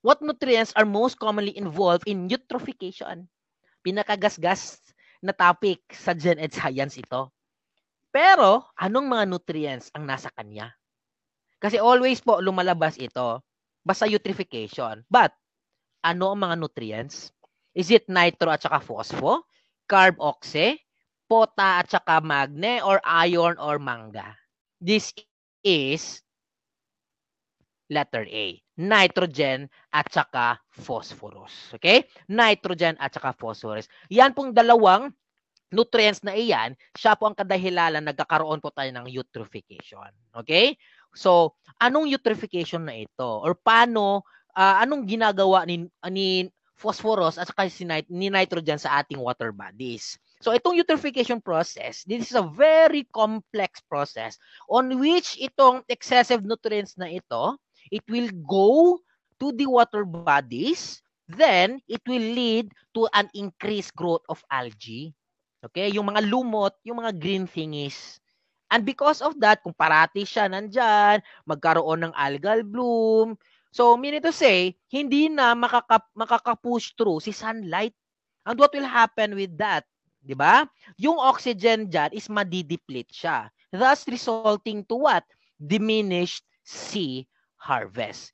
What nutrients are most commonly involved in eutrophication? Pinakagasgas na topic sa Gen Ed Science ito. Pero, anong mga nutrients ang nasa kanya? Kasi always po lumalabas ito. Basta eutrophication. But, ano ang mga nutrients? Is it nitro at saka phospho? Carb oxy? Pota at saka magne? Or iron or manga? This is letter A. Nitrogen at saka phosphorus. Okay? Nitrogen at saka phosphorus. Yan pong dalawang nutrients na iyan, siya po ang kadahilalan nagkakaroon po tayo ng eutrophication. Okay? So, anong eutrophication na ito? Or paano, anong ginagawa ni phosphorus at saka ni nitrogen sa ating water bodies? So, itong eutrophication process, this is a very complex process on which itong excessive nutrients na ito, it will go to the water bodies, then it will lead to an increased growth of algae. Okay? Yung mga lumot, yung mga green thingies. And because of that, kung parati siya nandyan, magkaroon ng algal bloom. So, meaning to say, hindi na makaka-push through si sunlight. And what will happen with that? Di ba? Yung oxygen dyan is madideplete siya. Thus, resulting to what? Diminished sea harvest.